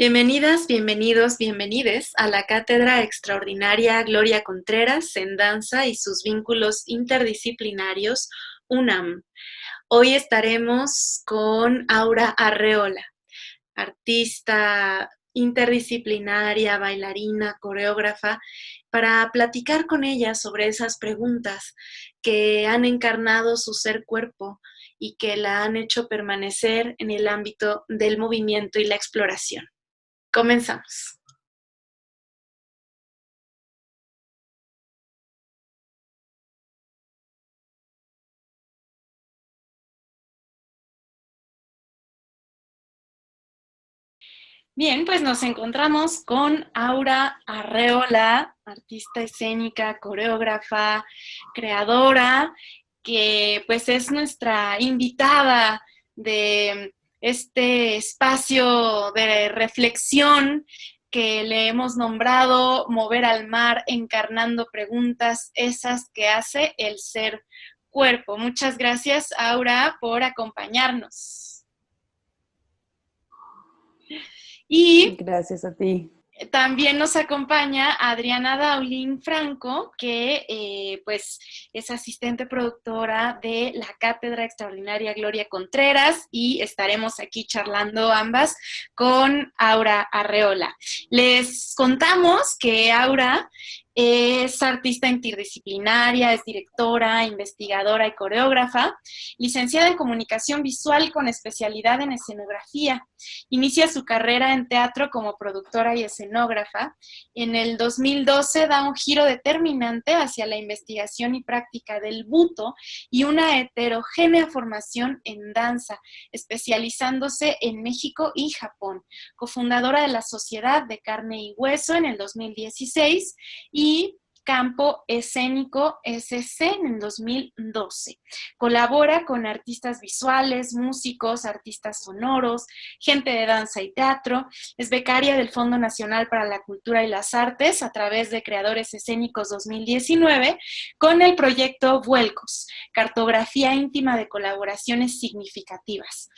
Bienvenidas, bienvenidos, bienvenides a la Cátedra Extraordinaria Gloria Contreras en Danza y sus vínculos interdisciplinarios, UNAM. Hoy estaremos con Aura Arreola, artista interdisciplinaria, bailarina, coreógrafa, para platicar con ella sobre esas preguntas que han encarnado su ser cuerpo y que la han hecho permanecer en el ámbito del movimiento y la exploración. Comenzamos. Bien, pues nos encontramos con Aura Arreola, artista escénica, coreógrafa, creadora, que pues es nuestra invitada de este espacio de reflexión que le hemos nombrado Mover al Mar, encarnando preguntas, esas que hace el ser cuerpo. Muchas gracias, Aura, por acompañarnos. Y gracias a ti. también nos acompaña Adriana Daulín Franco, que pues es asistente productora de la Cátedra Extraordinaria Gloria Contreras, y estaremos aquí charlando ambas con Aura Arreola. Les contamos que Aura es artista interdisciplinaria, es directora, investigadora y coreógrafa, licenciada en comunicación visual con especialidad en escenografía. Inicia su carrera en teatro como productora y escenógrafa. En el 2012 da un giro determinante hacia la investigación y práctica del buto y una heterogénea formación en danza, especializándose en México y Japón. Cofundadora de la Sociedad de Carne y Hueso en el 2016 y Campo Escénico SC en el 2012. Colabora con artistas visuales, músicos, artistas sonoros, gente de danza y teatro. Es becaria del Fondo Nacional para la Cultura y las Artes a través de Creadores Escénicos 2019 con el proyecto Vuelcos, cartografía íntima de colaboraciones significativas.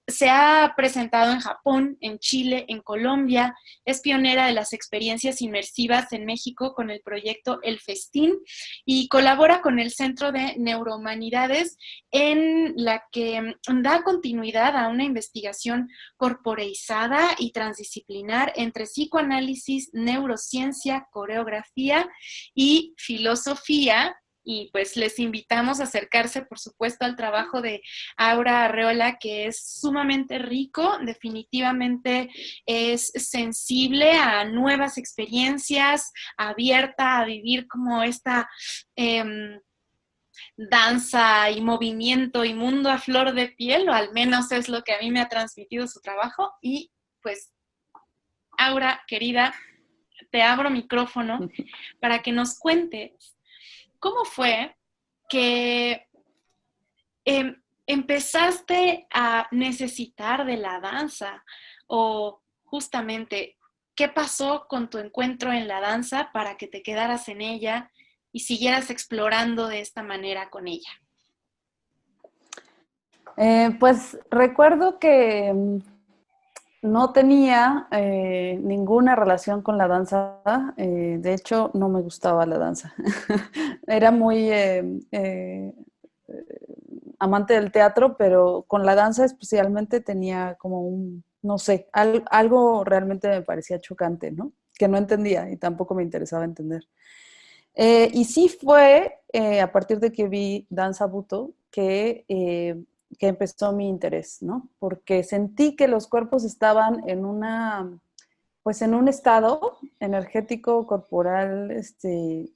Se ha presentado en Japón, en Chile, en Colombia. Es pionera de las experiencias inmersivas en México con el proyecto El Festín y colabora con el Centro de Neurohumanidades, en la que da continuidad a una investigación corporeizada y transdisciplinar entre psicoanálisis, neurociencia, coreografía y filosofía. Y pues les invitamos a acercarse, por supuesto, al trabajo de Aura Arreola, que es sumamente rico, definitivamente es sensible a nuevas experiencias, abierta a vivir como esta danza y movimiento y mundo a flor de piel, o al menos es lo que a mí me ha transmitido su trabajo. Y pues, Aura, querida, te abro micrófono para que nos cuentes cómo fue que empezaste a necesitar de la danza, o justamente qué pasó con tu encuentro en la danza para que te quedaras en ella y siguieras explorando de esta manera con ella. Pues recuerdo que no tenía ninguna relación con la danza. De hecho, no me gustaba la danza. Era muy amante del teatro, pero con la danza especialmente tenía como no sé, algo realmente me parecía chocante, ¿no? Que no entendía y tampoco me interesaba entender. Y sí fue a partir de que vi Danza Buto que empezó mi interés, ¿no? Porque sentí que los cuerpos estaban pues en un estado energético corporal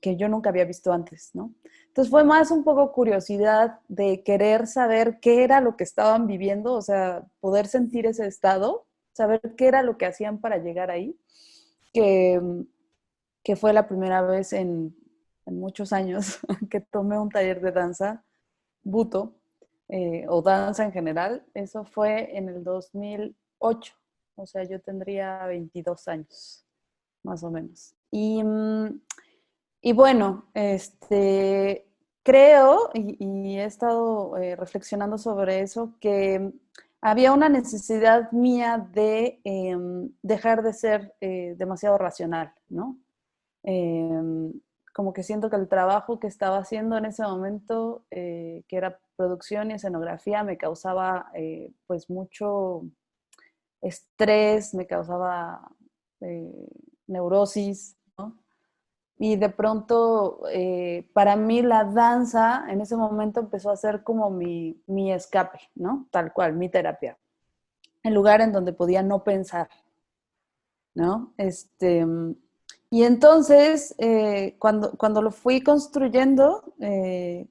que yo nunca había visto antes, ¿no? Entonces fue más un poco curiosidad de querer saber qué era lo que estaban viviendo, o sea, poder sentir ese estado, saber qué era lo que hacían para llegar ahí, que, que fue la primera vez en muchos años que tomé un taller de danza, buto, o danza en general. Eso fue en el 2008, o sea, yo tendría 22 años, más o menos. Y bueno, creo, y he estado reflexionando sobre eso, que había una necesidad mía de dejar de ser demasiado racional, ¿no? Eh, Como que siento que el trabajo que estaba haciendo en ese momento, que era producción y escenografía, me causaba pues mucho estrés, me causaba eh, neurosis, ¿no? Y de pronto, para mí la danza en ese momento empezó a ser como mi escape, ¿no? Tal cual, mi terapia. El lugar en donde podía no pensar, ¿no? Y entonces, cuando lo fui construyendo,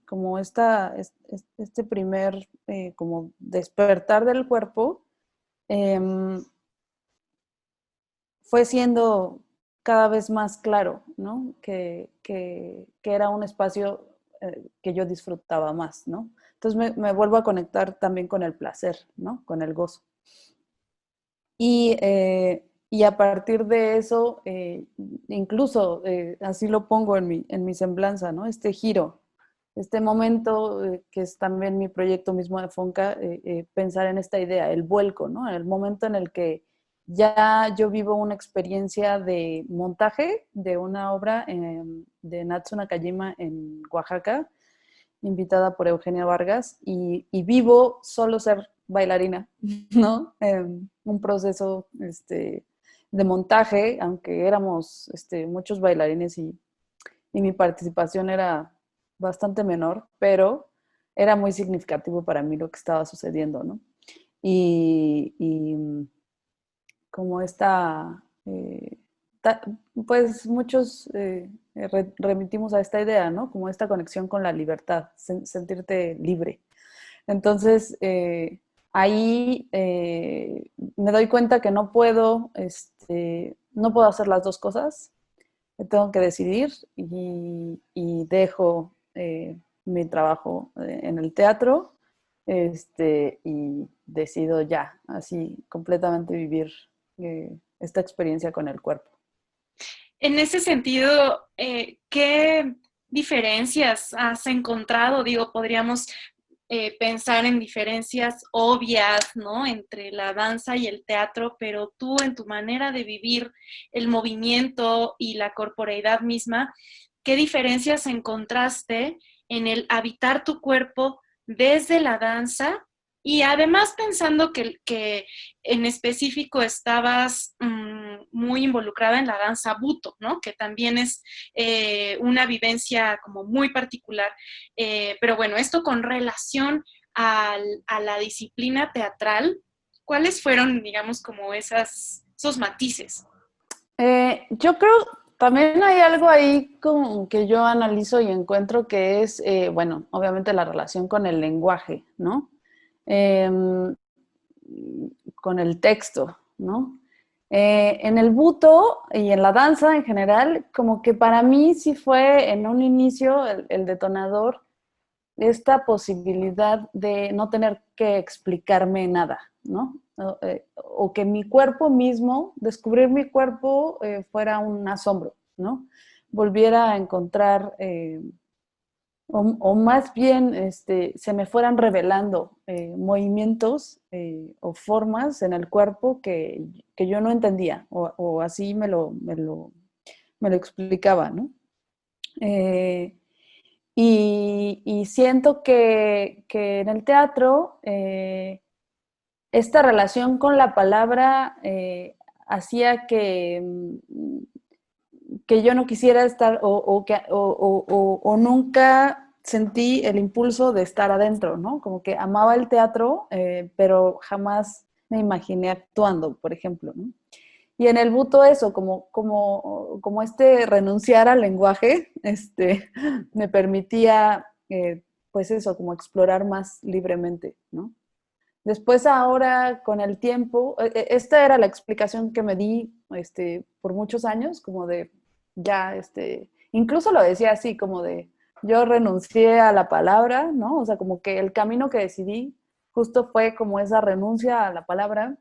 como este primer como despertar del cuerpo, eh, fue siendo cada vez más claro, ¿no? Que era un espacio que yo disfrutaba más, ¿no? Entonces me vuelvo a conectar también con el placer, ¿no? Con el gozo. Y a partir de eso, incluso así lo pongo en mi semblanza, ¿no? Este giro, este momento que es también mi proyecto mismo de Fonca, pensar en esta idea, el vuelco, ¿no? El momento en el que ya yo vivo una experiencia de montaje de una obra de Natsu Nakajima en Oaxaca, invitada por Eugenia Vargas, y vivo solo ser bailarina, ¿no? Un proceso de montaje, aunque éramos muchos bailarines y mi participación era bastante menor, pero era muy significativo para mí lo que estaba sucediendo, ¿no? Y como esta, pues muchos remitimos a esta idea, ¿no? Como esta conexión con la libertad, sentirte libre. Entonces, ahí me doy cuenta que no puedo hacer las dos cosas, tengo que decidir y dejo mi trabajo en el teatro y decido ya, así completamente vivir esta experiencia con el cuerpo. En ese sentido, ¿qué diferencias has encontrado? Digo, podríamos pensar en diferencias obvias, ¿no? Entre la danza y el teatro, pero tú en tu manera de vivir el movimiento y la corporeidad misma, ¿qué diferencias encontraste en el habitar tu cuerpo desde la danza? Y además pensando que en específico estabas muy involucrada en la danza Buto, ¿no? Que también es una vivencia como muy particular. Pero bueno, esto con relación a la disciplina teatral, ¿cuáles fueron, digamos, como esos matices? Yo creo también hay algo ahí como que yo analizo y encuentro que es, bueno, obviamente la relación con el lenguaje, ¿no? Em, con el texto, ¿no? En el buto y en la danza en general, como que para mí sí fue en un inicio el detonador esta posibilidad de no tener que explicarme nada, ¿no? O que mi cuerpo mismo, descubrir mi cuerpo fuera un asombro, ¿no? Volviera a encontrar o más bien se me fueran revelando movimientos o formas en el cuerpo que yo no entendía o así me lo explicaba, ¿no? Eh, y siento que en el teatro esta relación con la palabra hacía que yo no quisiera estar o nunca sentí el impulso de estar adentro, ¿no? Como que amaba el teatro, pero jamás me imaginé actuando, por ejemplo, ¿no? Y en el buto eso, como renunciar al lenguaje, me permitía, pues eso, como explorar más libremente, ¿no? Después ahora, con el tiempo, esta era la explicación que me di por muchos años, como de ya, incluso lo decía así, como de yo renuncié a la palabra, ¿no? O sea, como que el camino que decidí justo fue como esa renuncia a la palabra,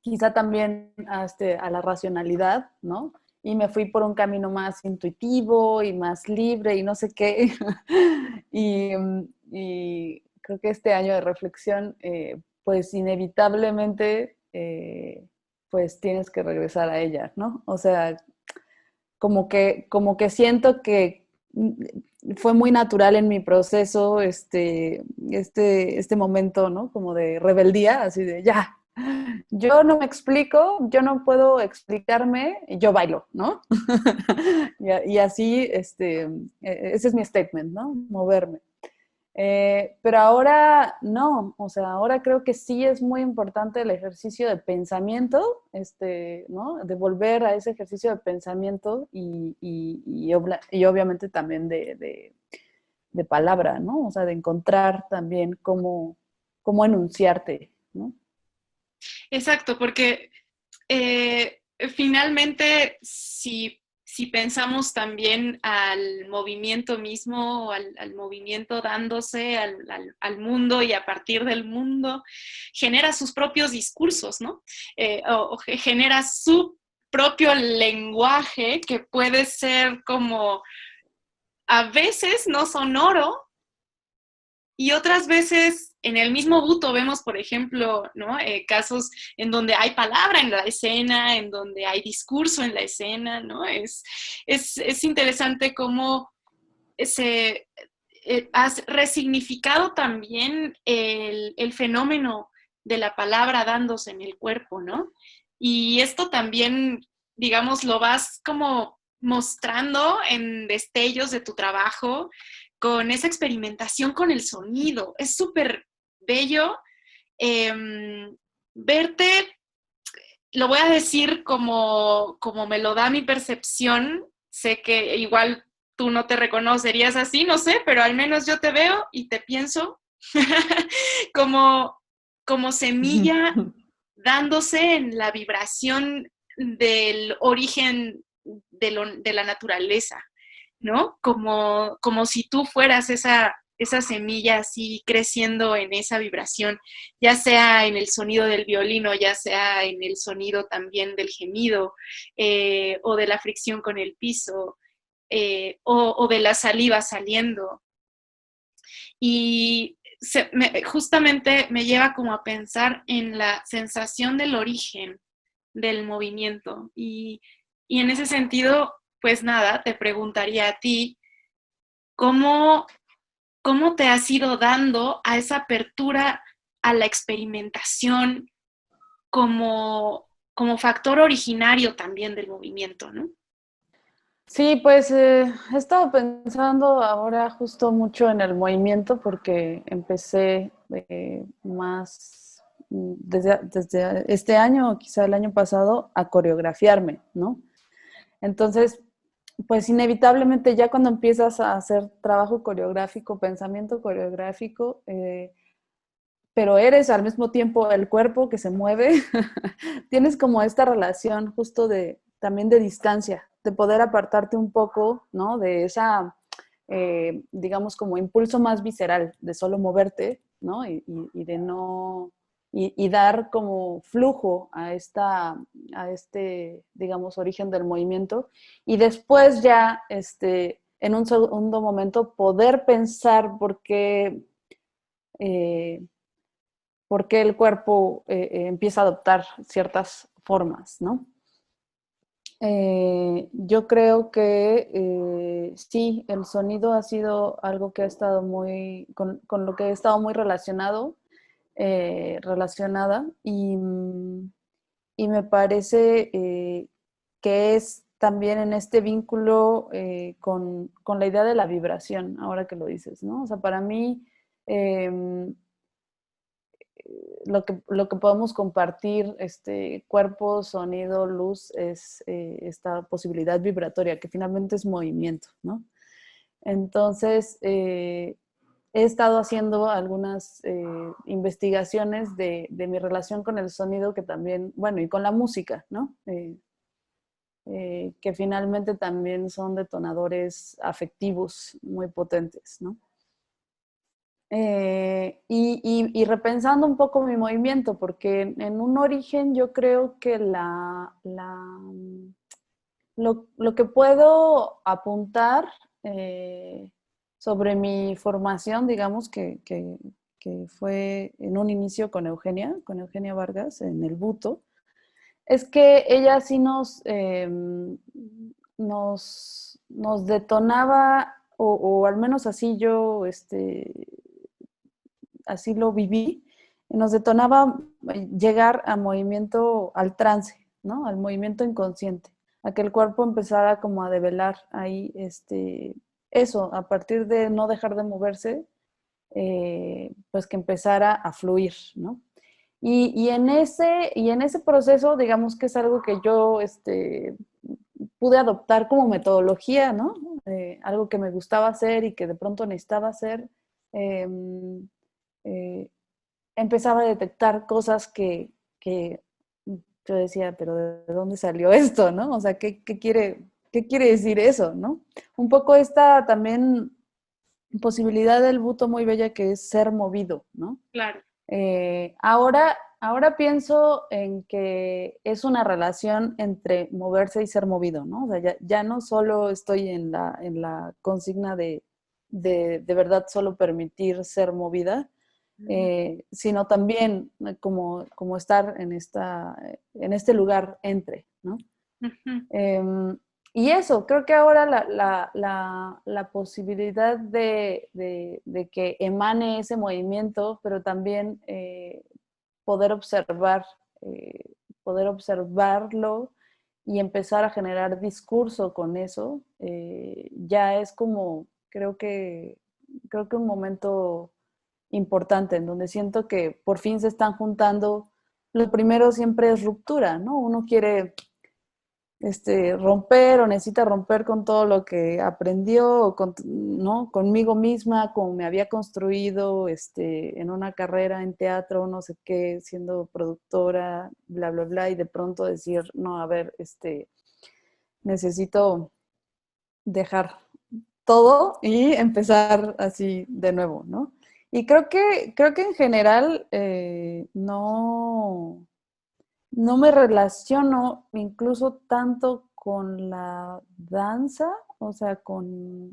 quizá también a la racionalidad, ¿no? Y me fui por un camino más intuitivo y más libre y no sé qué. y, y creo que este año de reflexión pues inevitablemente, pues tienes que regresar a ella, ¿no? O sea, como que siento que fue muy natural en mi proceso este momento, ¿no? Como de rebeldía, así de ya, yo no me explico, yo no puedo explicarme, yo bailo, ¿no? Y así, ese es mi statement, ¿no? Moverme. Pero ahora no, o sea, ahora creo que sí es muy importante el ejercicio de pensamiento, ¿no? De volver a ese ejercicio de pensamiento y obviamente también de palabra, ¿no? O sea, de encontrar también cómo enunciarte, ¿no? Exacto, porque finalmente, si pensamos también al movimiento mismo, al movimiento dándose al mundo y a partir del mundo, genera sus propios discursos, ¿no? O genera su propio lenguaje que puede ser como a veces no sonoro, y otras veces en el mismo buto vemos, por ejemplo, ¿no? Casos en donde hay palabra en la escena, en donde hay discurso en la escena, ¿no? Es interesante cómo se has resignificado también el fenómeno de la palabra dándose en el cuerpo, ¿no? Y esto también, digamos, lo vas como mostrando en destellos de tu trabajo, con esa experimentación con el sonido. Es súper bello eh, verte, lo voy a decir como me lo da mi percepción. Sé que igual tú no te reconocerías así, no sé, pero al menos yo te veo y te pienso como, como semilla dándose en la vibración del origen de la naturaleza, ¿no? Como si tú fueras esa semilla así creciendo en esa vibración, ya sea en el sonido del violín o ya sea en el sonido también del gemido, o de la fricción con el piso, o de la saliva saliendo. Y justamente me lleva como a pensar en la sensación del origen del movimiento. Y en ese sentido, pues nada, te preguntaría a ti, ¿cómo, cómo te has ido dando a esa apertura a la experimentación como factor originario también del movimiento, ¿no? Sí, pues he estado pensando ahora justo mucho en el movimiento porque empecé más desde este año o quizá el año pasado a coreografiarme, ¿no? Entonces, pues inevitablemente ya cuando empiezas a hacer trabajo coreográfico, pensamiento coreográfico, pero eres al mismo tiempo el cuerpo que se mueve, tienes como esta relación justo también de distancia, de poder apartarte un poco, ¿no? De esa, digamos, como impulso más visceral de solo moverte, ¿no? Y de no, y dar como flujo a este, digamos, origen del movimiento. Y después ya, en un segundo momento, poder pensar eh, por qué el cuerpo empieza a adoptar ciertas formas, ¿no? Yo creo que sí, el sonido ha sido algo que ha estado con lo que he estado muy relacionada y me parece que es también en este vínculo con la idea de la vibración, ahora que lo dices, ¿no? O sea, para mí eh, lo que podemos compartir, cuerpo, sonido, luz, es esta posibilidad vibratoria, que finalmente es movimiento, ¿no? Entonces, he estado haciendo algunas investigaciones de mi relación con el sonido, que también, bueno, y con la música, ¿no? Que finalmente también son detonadores afectivos muy potentes, ¿no? Y repensando un poco mi movimiento, porque en un origen yo creo que lo que puedo apuntar sobre mi formación, digamos, que que fue en un inicio con Eugenia Vargas, en el Buto, es que ella sí nos detonaba, o al menos así yo, así lo viví, nos detonaba llegar a movimiento, al trance, ¿no? Al movimiento inconsciente, a que el cuerpo empezara como a develar ahí, eso, a partir de no dejar de moverse, pues que empezara a fluir, ¿no? Y en ese proceso, digamos que es algo que yo pude adoptar como metodología, ¿no? Algo que me gustaba hacer y que de pronto necesitaba hacer. Eh, eh, Empezaba a detectar cosas que yo decía, pero ¿de dónde salió esto, no? O sea, qué quiere decir eso, no? Un poco esta también posibilidad del buto muy bella que es ser movido, ¿no? Claro. Ahora pienso en que es una relación entre moverse y ser movido, ¿no? O sea, ya no solo estoy en la consigna de verdad solo permitir ser movida, sino también como estar en este lugar entre, ¿no? Ujú. Y eso, creo que ahora la posibilidad de que emane ese movimiento, pero también poder observar, eh, poder observarlo y empezar a generar discurso con eso, ya es como, creo que un momento importante en donde siento que por fin se están juntando. Lo primero siempre es ruptura, ¿no? Uno quiere romper o necesita romper con todo lo que aprendió, o ¿no? Conmigo misma, como me había construido en una carrera en teatro, no sé qué, siendo productora, bla, bla, bla, y de pronto decir, no, a ver, necesito dejar todo y empezar así de nuevo, ¿no? Y creo que en general no me relaciono incluso tanto con la danza, o sea, con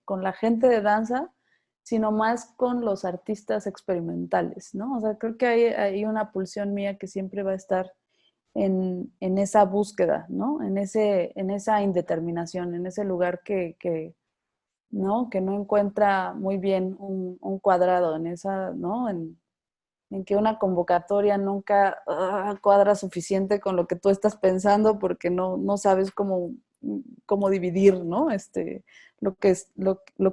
la gente de danza, sino más con los artistas experimentales, ¿no? O sea, creo que hay una pulsión mía que siempre va a estar en esa búsqueda, ¿no? En esa indeterminación, en ese lugar ¿no? Que no encuentra muy bien un cuadrado, en esa, ¿no? En que una convocatoria nunca cuadra suficiente con lo que tú estás pensando porque no sabes cómo dividir, ¿no? Lo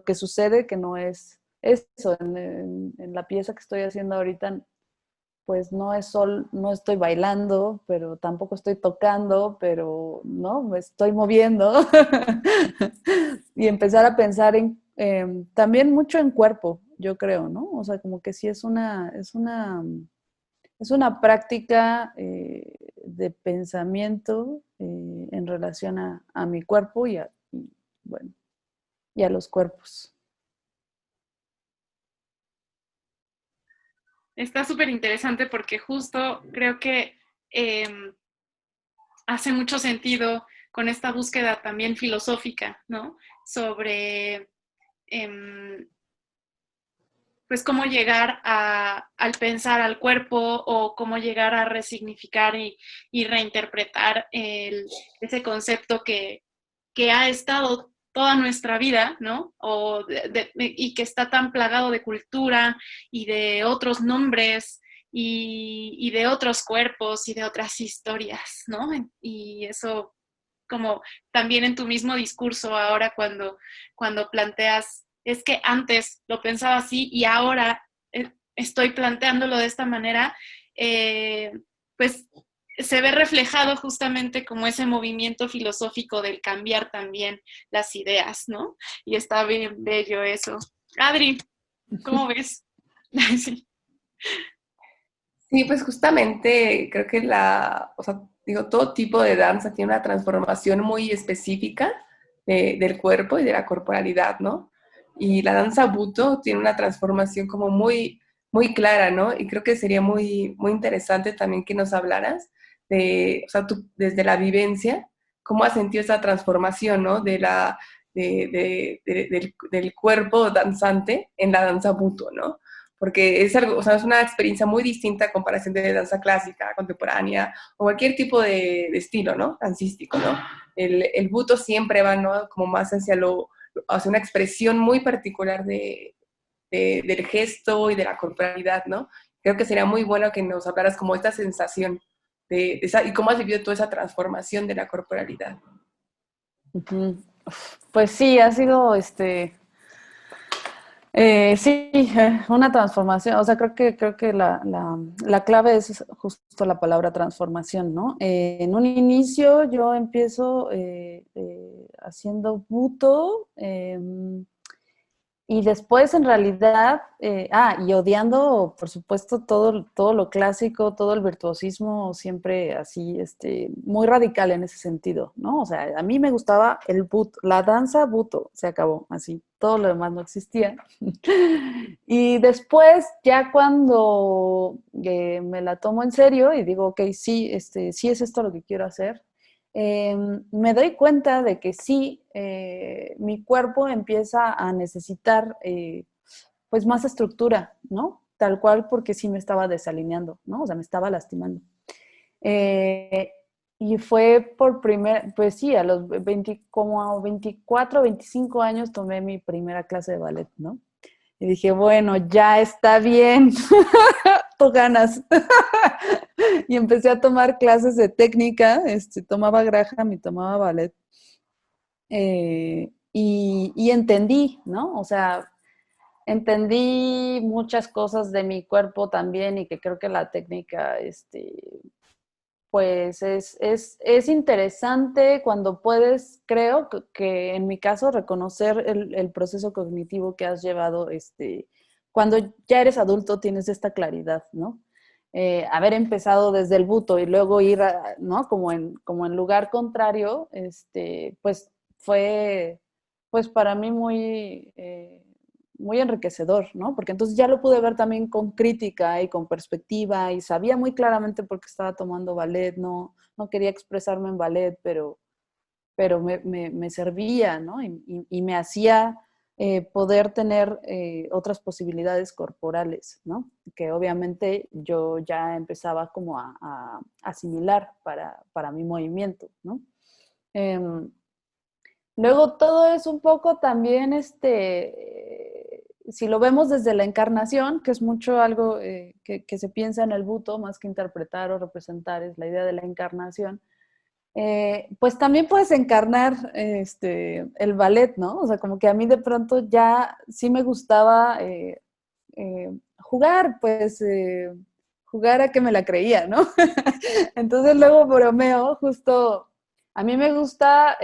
que sucede que no es eso. En la pieza que estoy haciendo ahorita, pues no estoy bailando, pero tampoco estoy tocando, pero no, me estoy moviendo. Y empezar a pensar también mucho en cuerpo, yo creo, ¿no? O sea, como que sí es una práctica de pensamiento en relación a mi cuerpo bueno, y a los cuerpos. Está súper interesante porque justo creo que eh, hace mucho sentido con esta búsqueda también filosófica, ¿no? Sobre eh, pues cómo llegar al pensar al cuerpo o cómo llegar a resignificar y reinterpretar ese concepto que ha estado toda nuestra vida, ¿no? Y que está tan plagado de cultura y de otros nombres y de otros cuerpos y de otras historias, ¿no? Y eso como también en tu mismo discurso ahora cuando planteas, es que antes lo pensaba así y ahora estoy planteándolo de esta manera, pues se ve reflejado justamente como ese movimiento filosófico del cambiar también las ideas, ¿no? Y está bien bello eso. Adri, ¿cómo ves? Sí. Sí, pues justamente creo que o sea, digo, todo tipo de danza tiene una transformación muy específica del cuerpo y de la corporalidad, ¿no? Y la danza Buto tiene una transformación como muy, muy clara, ¿no? Y creo que sería muy, muy interesante también que nos hablaras o sea, tú desde la vivencia, cómo has sentido esa transformación, ¿no? Del cuerpo danzante en la danza Buto, ¿no? porque es algo, o sea, es una experiencia muy distinta a comparación de danza clásica, contemporánea, o cualquier tipo de estilo, ¿no? Dancístico, ¿no? El buto siempre va, ¿no? Como más hacia una expresión muy particular del gesto y de la corporalidad, ¿no? Creo que sería muy bueno que nos hablaras como esta sensación y cómo has vivido toda esa transformación de la corporalidad. Ujú. Pues sí, ha sido sí, una transformación. O sea, creo que la clave es justo la palabra transformación, ¿no? En un inicio yo empiezo haciendo buto, y después, en realidad, y odiando, por supuesto, todo lo clásico, todo el virtuosismo, siempre así, muy radical en ese sentido, ¿no? O sea, a mí me gustaba el buto, la danza buto, se acabó, así, todo lo demás no existía. Y después, ya cuando me la tomo en serio y digo, ok, sí, sí es esto lo que quiero hacer, me doy cuenta de que sí, mi cuerpo empieza a necesitar pues más estructura, ¿no? Tal cual porque sí me estaba desalineando, ¿no? O sea, me estaba lastimando. Eh, y fue pues sí, a los 20, como a 24, 25 años tomé mi primera clase de ballet, ¿no? Y dije, bueno, ya está bien, tú ganas. Y empecé a tomar clases de técnica, tomaba Graham y tomaba ballet. Y entendí, ¿no? O sea, entendí muchas cosas de mi cuerpo también y que creo que la técnica, pues es interesante cuando puedes, creo que en mi caso, reconocer el proceso cognitivo que has llevado, cuando ya eres adulto tienes esta claridad, ¿no? Haber empezado desde el buto y luego ir, ¿no? Como en lugar contrario, pues fue, pues para mí muy enriquecedor, ¿no? Porque entonces ya lo pude ver también con crítica y con perspectiva y sabía muy claramente por qué estaba tomando ballet, no quería expresarme en ballet, pero me servía, ¿no? Y me hacía poder tener otras posibilidades corporales, ¿no? Que obviamente yo ya empezaba como a asimilar para mi movimiento, ¿no? Luego todo es un poco también, si lo vemos desde la encarnación, que es mucho algo que se piensa en el buto, más que interpretar o representar, es la idea de la encarnación, pues también puedes encarnar el ballet, ¿no? O sea, como que a mí de pronto ya sí me gustaba jugar, pues jugar a que me la creía, ¿no? Entonces luego bromeo, justo, a mí me gusta,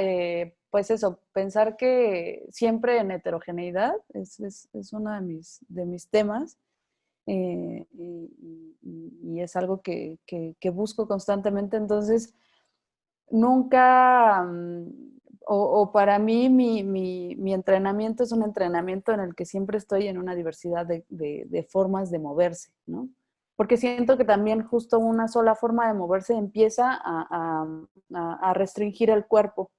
pues eso, pensar que siempre en heterogeneidad es uno de mis temas. Y es algo que busco constantemente, entonces nunca, o para mí mi entrenamiento es un entrenamiento en el que siempre estoy en una diversidad de formas de moverse, ¿no? Porque siento que también justo una sola forma de moverse empieza a restringir el cuerpo,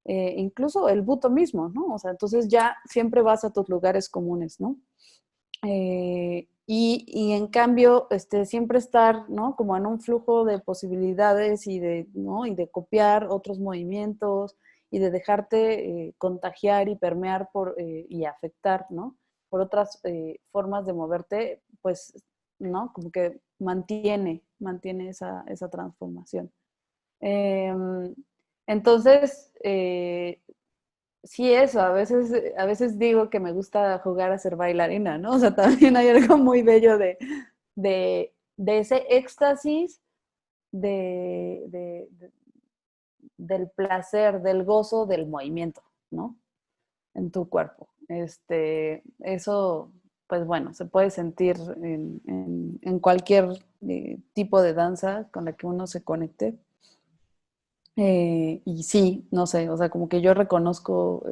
incluso el buto mismo, ¿no? O sea, entonces ya siempre vas a tus lugares comunes, ¿no? Y en cambio, siempre estar, ¿no? Como en un flujo de posibilidades ¿no? Y de copiar otros movimientos y de dejarte contagiar y permear y afectar, ¿no? Por otras formas de moverte, pues, ¿no? Como que mantiene esa transformación. Entonces, sí, eso, a veces digo que me gusta jugar a ser bailarina, ¿no? O sea, también hay algo muy bello de ese éxtasis de, del placer, del gozo, del movimiento, ¿no? En tu cuerpo. Eso, pues bueno, se puede sentir en cualquier tipo de danza con la que uno se conecte. Y sí, no sé, o sea, como que yo reconozco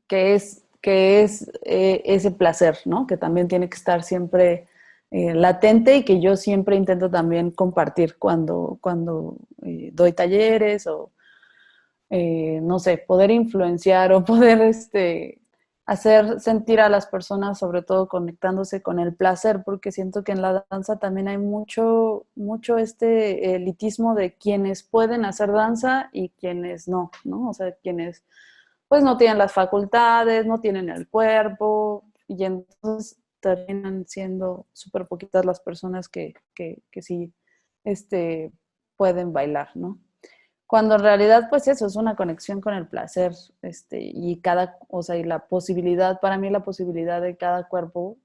que es ese placer, ¿no? Que también tiene que estar siempre latente y que yo siempre intento también compartir cuando doy talleres o, no sé, poder influenciar o poder hacer sentir a las personas, sobre todo conectándose con el placer, porque siento que en la danza también hay mucho este elitismo de quienes pueden hacer danza y quienes no, ¿no? O sea, quienes pues no tienen las facultades, no tienen el cuerpo, y entonces terminan siendo súper poquitas las personas que sí pueden bailar, ¿no? Cuando en realidad, pues eso es una conexión con el placer, y o sea, y la posibilidad, para mí la posibilidad de cada cuerpo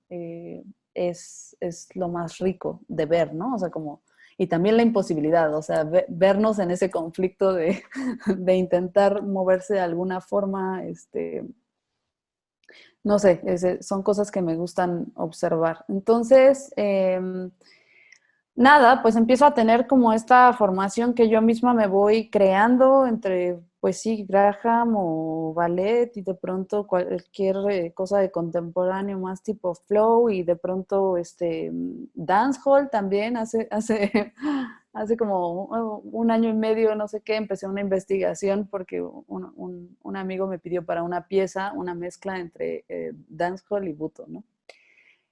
es lo más rico de ver, ¿no? O sea, como, y también la imposibilidad, o sea, vernos en ese conflicto de intentar moverse de alguna forma, no sé, son cosas que me gustan observar. Entonces, nada, pues empiezo a tener como esta formación que yo misma me voy creando entre, pues sí, Graham o ballet y de pronto cualquier cosa de contemporáneo más tipo flow y de pronto dancehall también hace como un año y medio, no sé qué, empecé una investigación porque un amigo me pidió para una pieza una mezcla entre dancehall y buto, ¿no?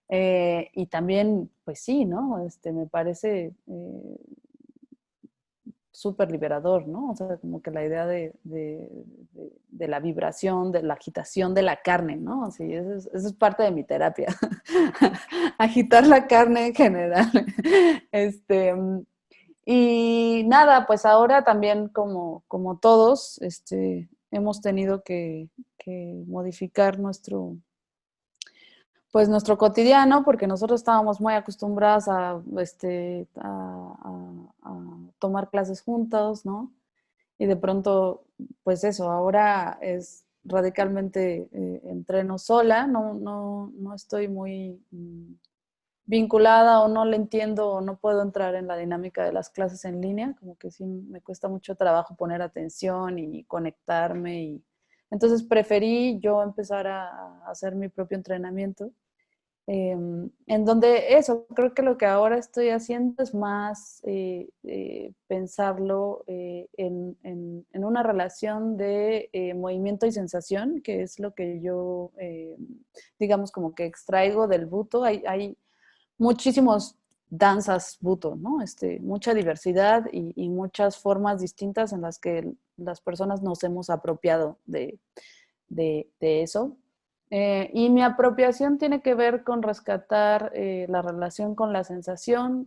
Y también, pues sí, ¿no? Me parece súper liberador, ¿no? O sea, como que la idea de la vibración, de la agitación de la carne, ¿no? Sí, eso es parte de mi terapia. Agitar la carne en general. Este, y nada, pues ahora también como todos, hemos tenido que modificar pues nuestro cotidiano, porque nosotros estábamos muy acostumbrados a tomar clases juntos, ¿no? Y de pronto, pues eso, ahora es radicalmente entreno sola, no estoy muy vinculada o no le entiendo o no puedo entrar en la dinámica de las clases en línea, como que sí me cuesta mucho trabajo poner atención y conectarme y entonces preferí yo empezar a hacer mi propio entrenamiento en donde eso, creo que lo que ahora estoy haciendo es más pensarlo en una relación de movimiento y sensación, que es lo que yo, digamos, como que extraigo del buto. Hay muchísimos danzas buto, ¿no? Mucha diversidad y muchas formas distintas en las que las personas nos hemos apropiado de eso. Y mi apropiación tiene que ver con rescatar la relación con la sensación,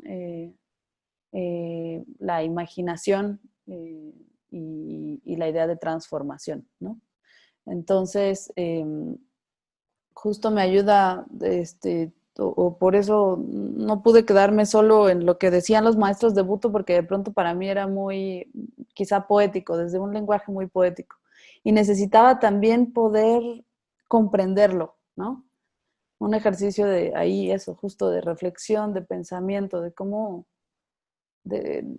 la imaginación y la idea de transformación, ¿no? Entonces, justo me ayuda, o por eso no pude quedarme solo en lo que decían los maestros de buto, porque de pronto para mí era muy, quizá poético, desde un lenguaje muy poético. Y necesitaba también poder comprenderlo, ¿no? Un ejercicio de ahí, eso, justo de reflexión, de pensamiento, de cómo, de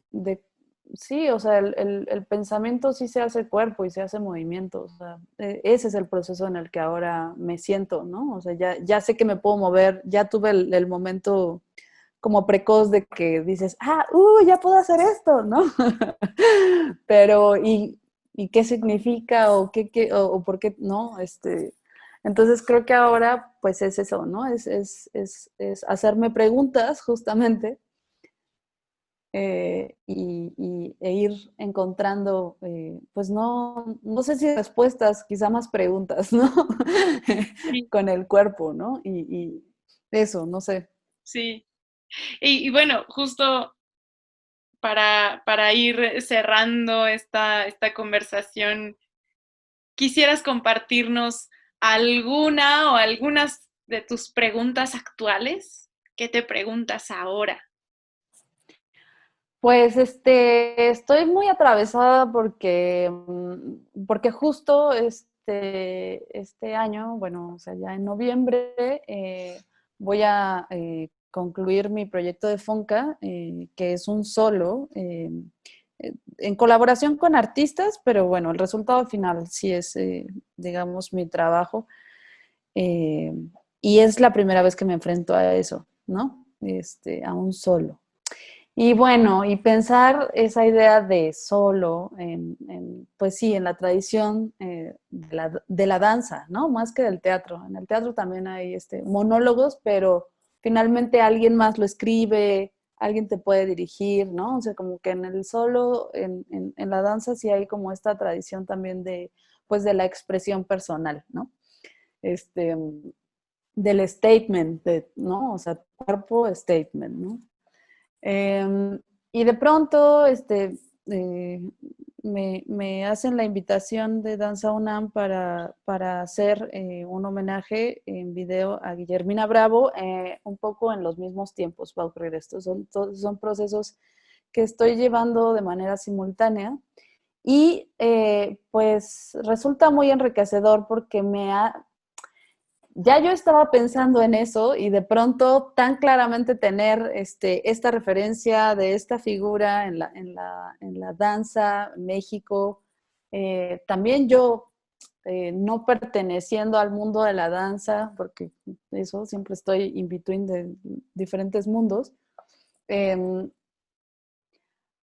sí, o sea, el pensamiento sí se hace cuerpo y se hace movimiento, o sea, ese es el proceso en el que ahora me siento, ¿no? O sea, ya sé que me puedo mover, ya tuve el momento como precoz de que dices, ya puedo hacer esto, ¿no? Pero, ¿y qué significa o por qué no? Entonces creo que ahora, pues es eso, ¿no? Es hacerme preguntas justamente e ir encontrando, pues no sé si respuestas, quizá más preguntas, ¿no? Sí, Con el cuerpo, ¿no? Y eso, no sé. sí. Y bueno, justo para ir cerrando esta conversación, ¿quisieras compartirnos alguna o algunas de tus preguntas actuales? ¿Qué te preguntas ahora? Pues estoy muy atravesada porque justo este año, bueno, o sea, ya en noviembre, voy a concluir mi proyecto de Fonca, que es un solo, en colaboración con artistas, pero bueno, el resultado final sí es, digamos, mi trabajo. eh, y es la primera vez que me enfrento a eso, ¿no? A un solo. Y bueno, y pensar esa idea de solo, pues sí, en la tradición de la danza, ¿no? Más que del teatro. En el teatro también hay monólogos, pero finalmente alguien más lo escribe, alguien te puede dirigir, ¿no? O sea, como que en el solo, en la danza sí hay como esta tradición también pues de la expresión personal, ¿no? Este, del statement, ¿no? O sea, cuerpo statement, ¿no? Y de pronto, eh, me hacen la invitación de Danza UNAM para hacer un homenaje en video a Guillermina Bravo, un poco en los mismos tiempos va a ocurrir esto. Son procesos que estoy llevando de manera simultánea y pues resulta muy enriquecedor porque ya yo estaba pensando en eso y de pronto tan claramente tener esta referencia de esta figura en la danza en México, también yo no perteneciendo al mundo de la danza, porque eso siempre estoy in between de diferentes mundos, eh,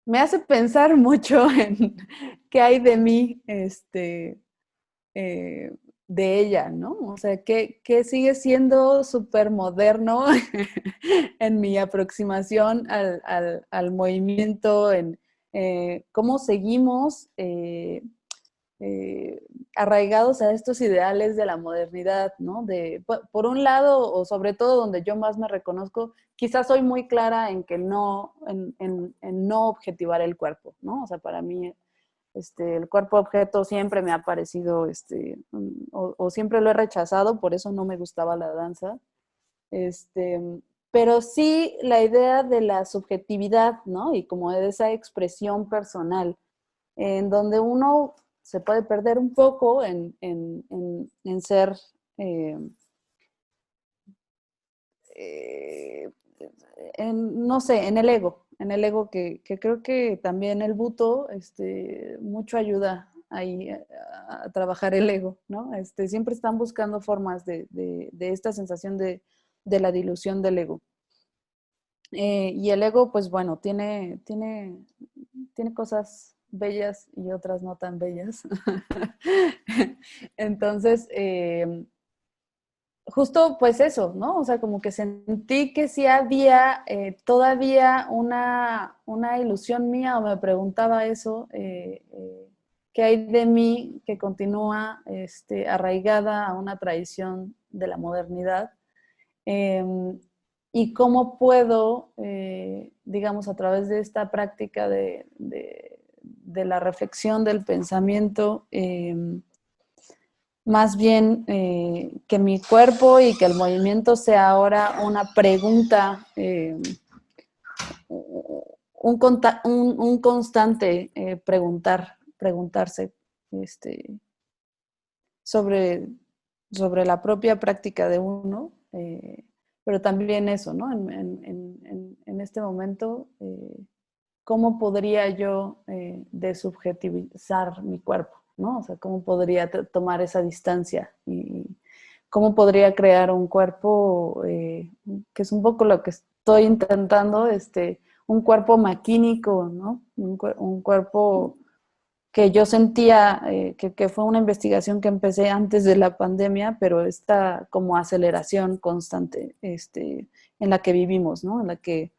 me hace pensar mucho en qué hay de mí, eh, de ella, ¿no? O sea, que sigue siendo súper moderno en mi aproximación al movimiento, en cómo seguimos eh, arraigados a estos ideales de la modernidad, ¿no? Por un lado, o sobre todo donde yo más me reconozco, quizás soy muy clara en que no, en no objetivar el cuerpo, ¿no? O sea, para mí el cuerpo objeto siempre me ha parecido, o siempre lo he rechazado, por eso no me gustaba la danza. Este, pero sí la idea de la subjetividad, ¿no? Y como de esa expresión personal, en donde uno se puede perder un poco en ser, eh, eh, no sé, en el ego que creo que también el buto mucho ayuda ahí a trabajar el ego, ¿no? Siempre están buscando formas de esta sensación de la dilución del ego. Y el ego, pues bueno, tiene cosas bellas y otras no tan bellas. Entonces, justo pues eso, ¿no? O sea, como que sentí que sí había todavía una ilusión mía o me preguntaba eso, ¿qué hay de mí que continúa arraigada a una tradición de la modernidad? Eh, y cómo puedo, digamos, a través de esta práctica de la reflexión del pensamiento, más bien que mi cuerpo y que el movimiento sea ahora una pregunta, un constante preguntarse sobre, sobre la propia práctica de uno, pero también eso, ¿no? En este momento, ¿cómo podría yo desubjetivizar mi cuerpo? ¿No? O sea, ¿cómo podría tomar esa distancia? Y cómo podría crear un cuerpo, que es un poco lo que estoy intentando, un cuerpo maquínico, ¿no? Un cuerpo que yo sentía que fue una investigación que empecé antes de la pandemia, pero esta como aceleración constante en la que vivimos, ¿no? En la que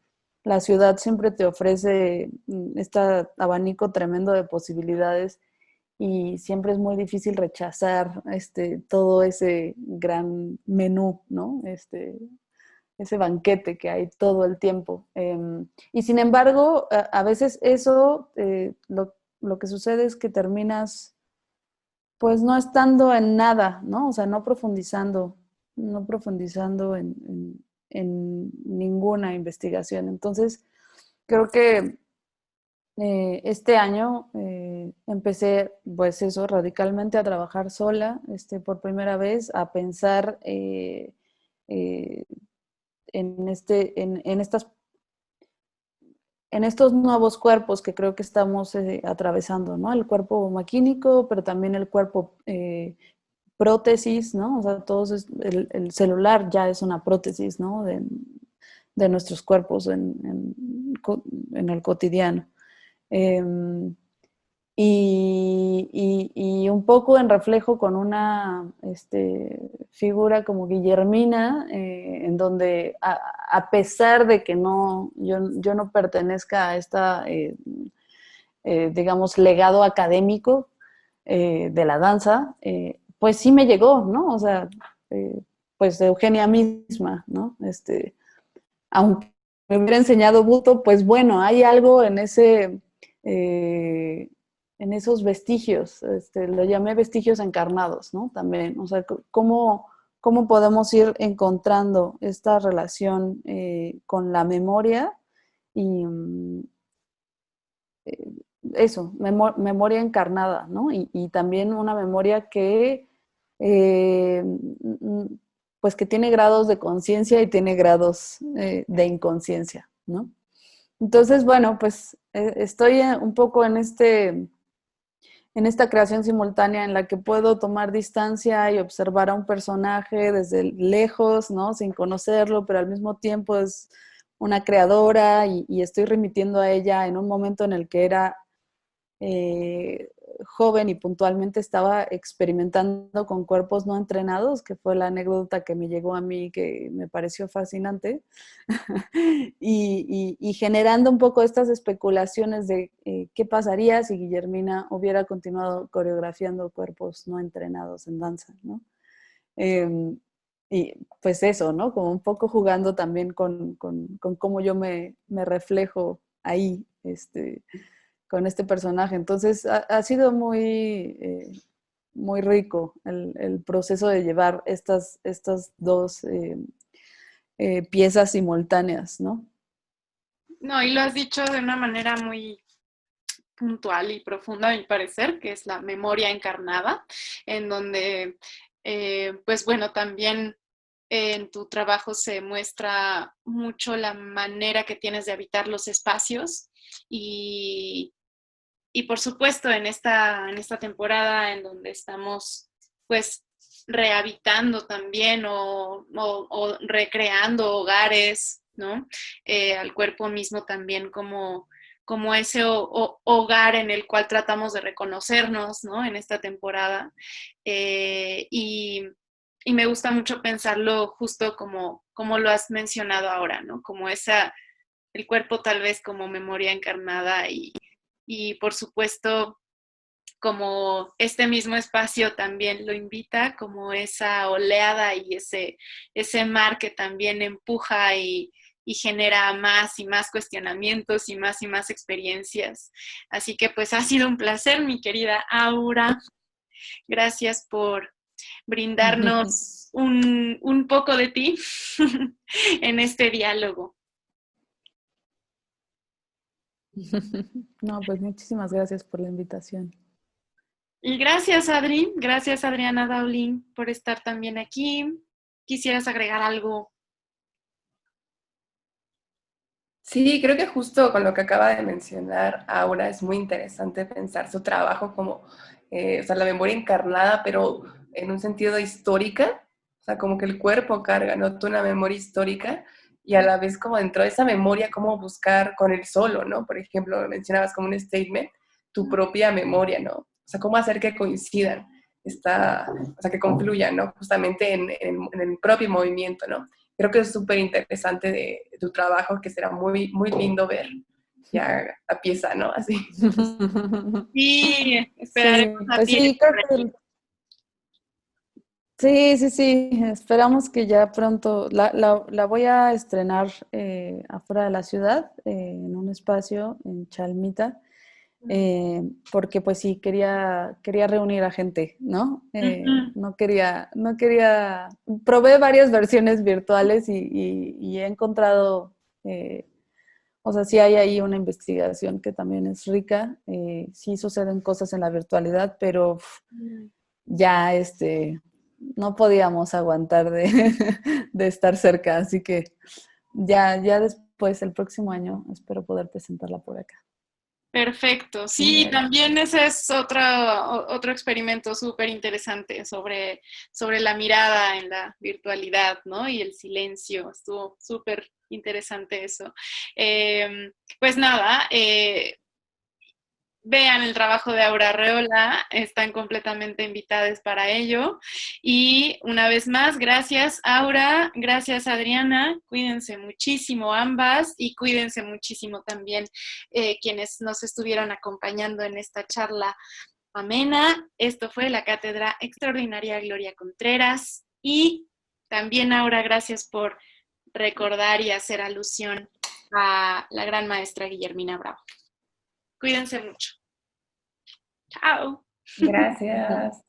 la ciudad siempre te ofrece este abanico tremendo de posibilidades y siempre es muy difícil rechazar todo ese gran menú, ¿no? Ese banquete que hay todo el tiempo. Y sin embargo, a veces eso, lo que sucede es que terminas pues no estando en nada, ¿no? O sea, no profundizando en ninguna investigación. Entonces, creo que este año empecé, pues eso, radicalmente a trabajar sola, por primera vez, a pensar eh, en estos nuevos cuerpos que creo que estamos atravesando, ¿no? El cuerpo maquínico, pero también el cuerpo prótesis, ¿no? O sea, el celular ya es una prótesis, ¿no? de nuestros cuerpos en el cotidiano. Y un poco en reflejo con una figura como Guillermina, en donde a pesar de que yo no pertenezca a esta, digamos, legado académico de la danza, pues sí me llegó, ¿no? O sea, pues de Eugenia misma, ¿no? Aunque me hubiera enseñado Buto, pues bueno, hay algo en en esos vestigios, lo llamé vestigios encarnados, ¿no? También, o sea, cómo podemos ir encontrando esta relación con la memoria y eso, memoria encarnada, ¿no? Y también una memoria que, pues que tiene grados de conciencia y tiene grados de inconsciencia, ¿no? Entonces, bueno, pues estoy un poco en esta creación simultánea en la que puedo tomar distancia y observar a un personaje desde lejos, ¿no? Sin conocerlo, pero al mismo tiempo es una creadora y estoy remitiendo a ella en un momento en el que era joven y puntualmente estaba experimentando con cuerpos no entrenados, que fue la anécdota que me llegó a mí, que me pareció fascinante, y generando un poco estas especulaciones de qué pasaría si Guillermina hubiera continuado coreografiando cuerpos no entrenados en danza, ¿no? Y pues eso, ¿no? Como un poco jugando también con cómo yo me reflejo ahí, con este personaje. Entonces ha sido muy rico el proceso de llevar estas dos piezas simultáneas, ¿no? No, y lo has dicho de una manera muy puntual y profunda, a mi parecer, que es la memoria encarnada, en donde, pues bueno, también en tu trabajo se muestra mucho la manera que tienes de habitar los espacios y por supuesto en esta temporada en donde estamos pues rehabitando también o recreando hogares, ¿no? Al cuerpo mismo también como ese hogar en el cual tratamos de reconocernos, ¿no? En esta temporada. Y me gusta mucho pensarlo justo como lo has mencionado ahora, ¿no? Como el cuerpo tal vez como memoria encarnada y por supuesto como este mismo espacio también lo invita, como esa oleada y ese mar que también empuja y genera más y más cuestionamientos y más experiencias. Así que pues ha sido un placer, mi querida Aura. Gracias por brindarnos un poco de ti en este diálogo. No, pues muchísimas gracias por la invitación. Y gracias, Adri. Gracias, Adriana Daulin, por estar también aquí. ¿Quisieras agregar algo? Sí, creo que justo con lo que acaba de mencionar Aura es muy interesante pensar su trabajo como, o sea, la memoria encarnada, pero en un sentido histórica, o sea, como que el cuerpo carga, ¿no? Toda una memoria histórica y a la vez como dentro de esa memoria, cómo buscar con el solo, ¿no? Por ejemplo, mencionabas como un statement, tu propia memoria, ¿no? O sea, cómo hacer que coincidan, o sea, que confluyan, ¿no? Justamente en el propio movimiento, ¿no? Creo que es súper interesante de tu trabajo, que será muy, muy lindo ver ya la pieza, ¿no? Así. Sí, esperaremos Sí, a pues ti. sí, creo que sí, esperamos que ya pronto, la voy a estrenar afuera de la ciudad, en un espacio en Chalmita, porque pues sí, quería reunir a gente, ¿no? Uh-huh. Probé varias versiones virtuales y he encontrado, o sea, sí hay ahí una investigación que también es rica, sí suceden cosas en la virtualidad, pero ya no podíamos aguantar de estar cerca, así que ya después, el próximo año, espero poder presentarla por acá. Perfecto. Sí, Genial. también ese es otro experimento súper interesante sobre la mirada en la virtualidad, ¿no? Y el silencio. Estuvo súper, interesante eso. Pues nada, vean el trabajo de Aura Arreola, están completamente invitadas para ello. Y una vez más, gracias Aura, gracias Adriana, cuídense muchísimo ambas y cuídense muchísimo también quienes nos estuvieron acompañando en esta charla amena. Esto fue la Cátedra Extraordinaria Gloria Contreras y también Aura, gracias por recordar y hacer alusión a la gran maestra Guillermina Bravo. Cuídense mucho. Chao. Gracias.